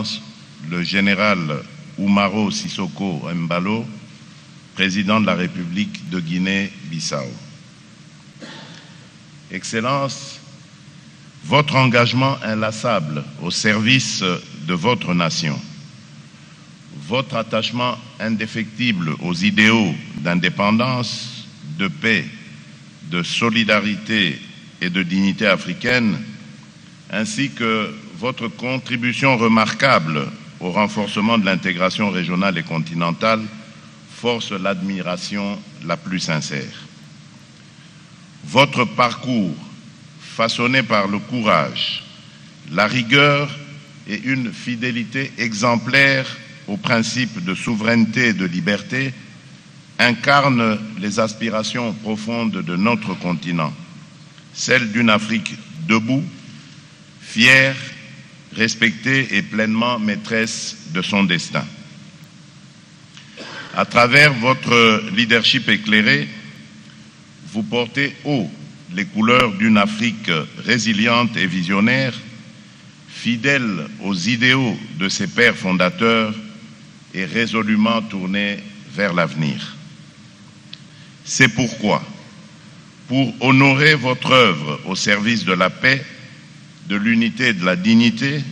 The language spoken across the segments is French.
Excellence le général Umaro Sissoko Embalo, président de la République de Guinée-Bissau. Excellence, votre engagement inlassable au service de votre nation, votre attachement indéfectible aux idéaux d'indépendance, de paix, de solidarité et de dignité africaine, ainsi que votre contribution remarquable au renforcement de l'intégration régionale et continentale force l'admiration la plus sincère. Votre parcours, façonné par le courage, la rigueur et une fidélité exemplaire aux principes de souveraineté et de liberté, incarne les aspirations profondes de notre continent, celles d'une Afrique debout, fière, respectée et pleinement maîtresse de son destin. À travers votre leadership éclairé, vous portez haut les couleurs d'une Afrique résiliente et visionnaire, fidèle aux idéaux de ses pères fondateurs et résolument tournée vers l'avenir. C'est pourquoi, pour honorer votre œuvre au service de la paix, de l'unité et de la dignité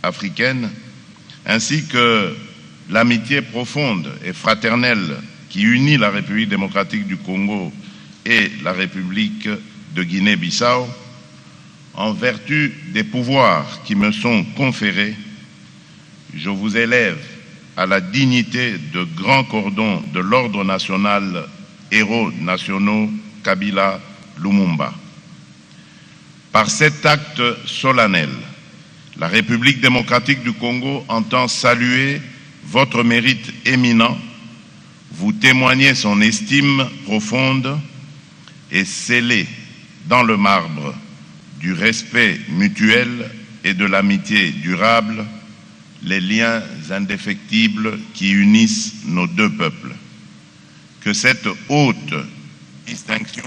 africaine, ainsi que l'amitié profonde et fraternelle qui unit la République démocratique du Congo et la République de Guinée-Bissau, en vertu des pouvoirs qui me sont conférés, je vous élève à la dignité de grand cordon de l'ordre national héros nationaux Kabila Lumumba. Par cet acte solennel, la République démocratique du Congo entend saluer votre mérite éminent, vous témoigner son estime profonde et sceller dans le marbre du respect mutuel et de l'amitié durable les liens indéfectibles qui unissent nos deux peuples. Que cette haute distinction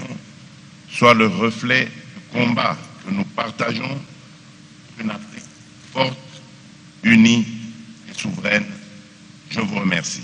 soit le reflet du combat que nous partageons, une Afrique forte, unie et souveraine. Je vous remercie.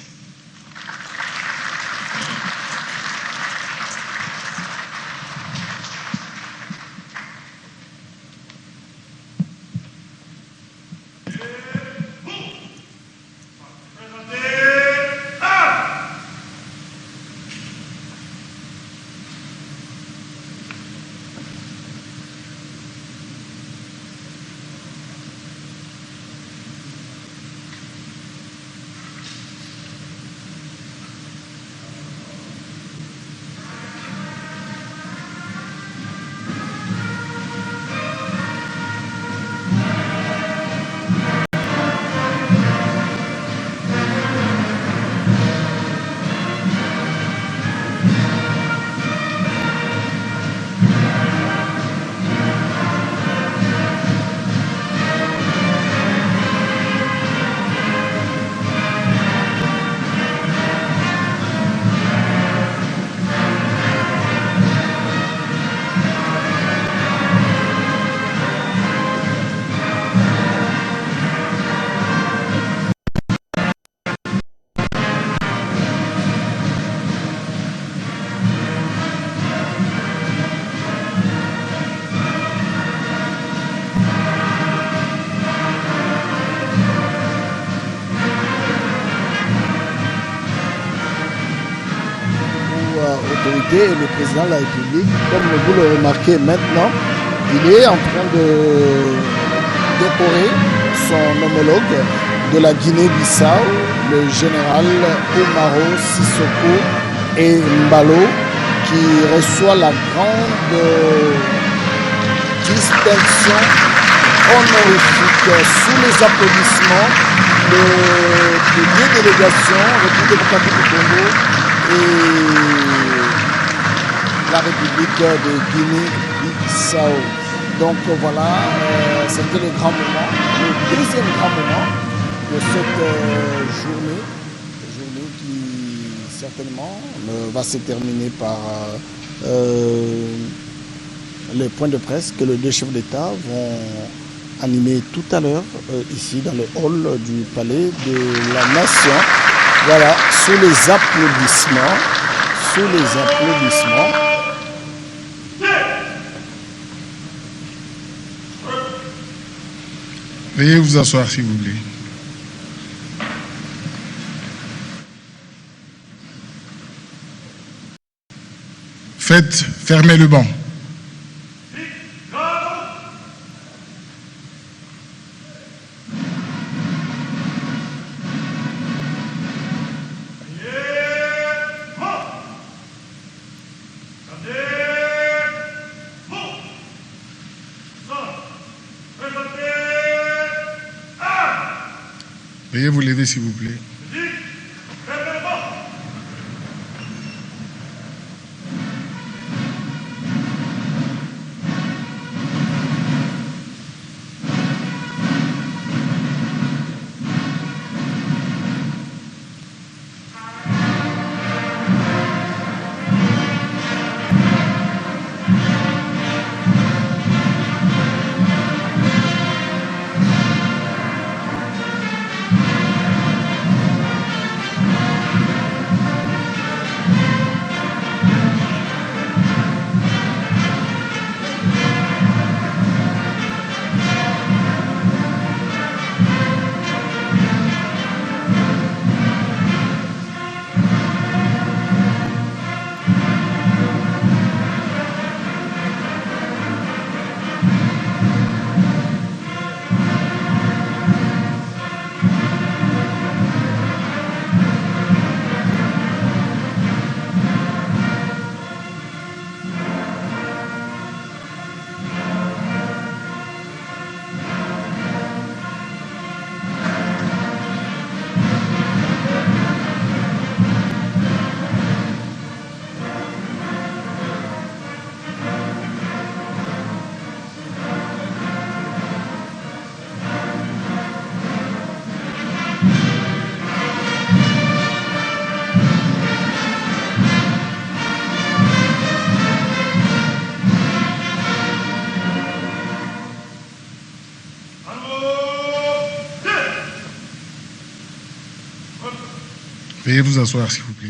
Et le président de la République, comme vous le remarquez maintenant, il est en train de décorer son homologue de la Guinée-Bissau, le général Umaro Sissoko Embalo, qui reçoit la grande distinction honorifique sous les applaudissements de deux délégations, République démocratique du Congo et la République de Guinée-Bissau. Donc voilà, c'était le grand moment, le deuxième grand moment de cette journée qui certainement va se terminer par les points de presse que les deux chefs d'État vont animé tout à l'heure ici dans le hall du Palais de la Nation. Voilà, sous les applaudissements. Veuillez vous asseoir s'il vous plaît. Faites fermer le banc. Veuillez vous lever s'il vous plaît. Veuillez vous asseoir s'il vous plaît.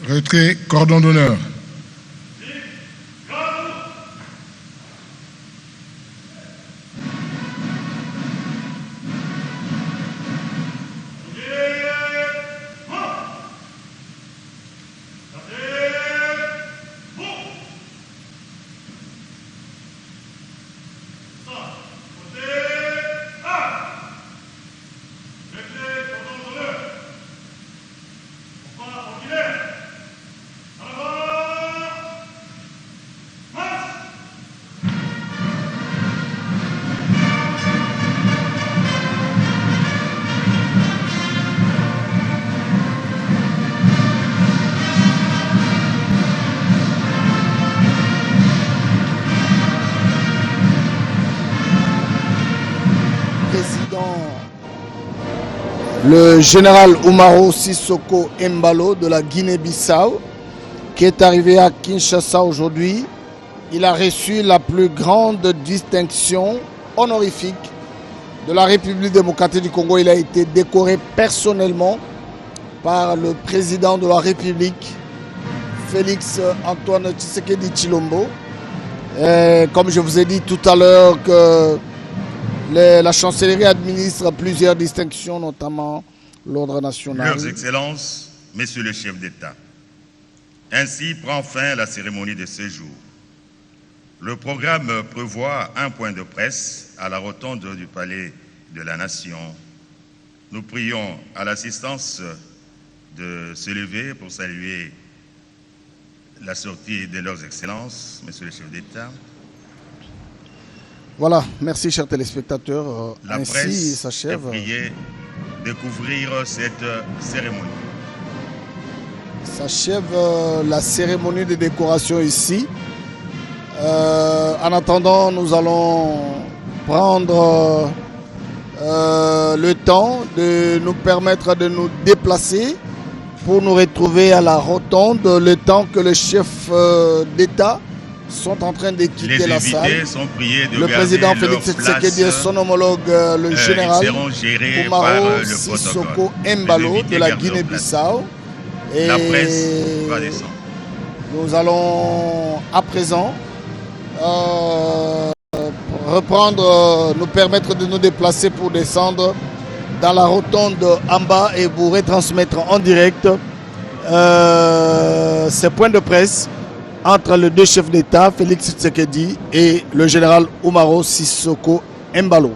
Retrait cordon d'honneur. Le général Umaro Sissoko Embalo de la Guinée-Bissau, qui est arrivé à Kinshasa aujourd'hui, il a reçu la plus grande distinction honorifique de la République démocratique du Congo. Il a été décoré personnellement par le président de la République, Félix Antoine Tshisekedi Tshilombo. Et comme je vous ai dit tout à l'heure que la chancellerie administre plusieurs distinctions, notamment l'ordre national. Leurs Excellences, Messieurs les chefs d'État, ainsi prend fin la cérémonie de ce jour. Le programme prévoit un point de presse à la rotonde du Palais de la Nation. Nous prions à l'assistance de se lever pour saluer la sortie de leurs Excellences, Messieurs les chefs d'État. Voilà, merci chers téléspectateurs. La ainsi presse s'achève. est priée de couvrir cette cérémonie. S'achève la cérémonie de décoration ici. En attendant, nous allons prendre le temps de nous permettre de nous déplacer pour nous retrouver à la rotonde le temps que les chefs d'État sont en train de quitter la salle. Sont priés de le président Félix Tshisekedi et son homologue, le général Umaro Sissoko Embalo de la Guinée-Bissau. Et la presse va descendre. Nous allons à présent reprendre, nous permettre de nous déplacer pour descendre dans la rotonde en bas et vous retransmettre en direct ces points de presse entre les deux chefs d'État, Félix Tshisekedi et le général Umaro Sissoko Embalo.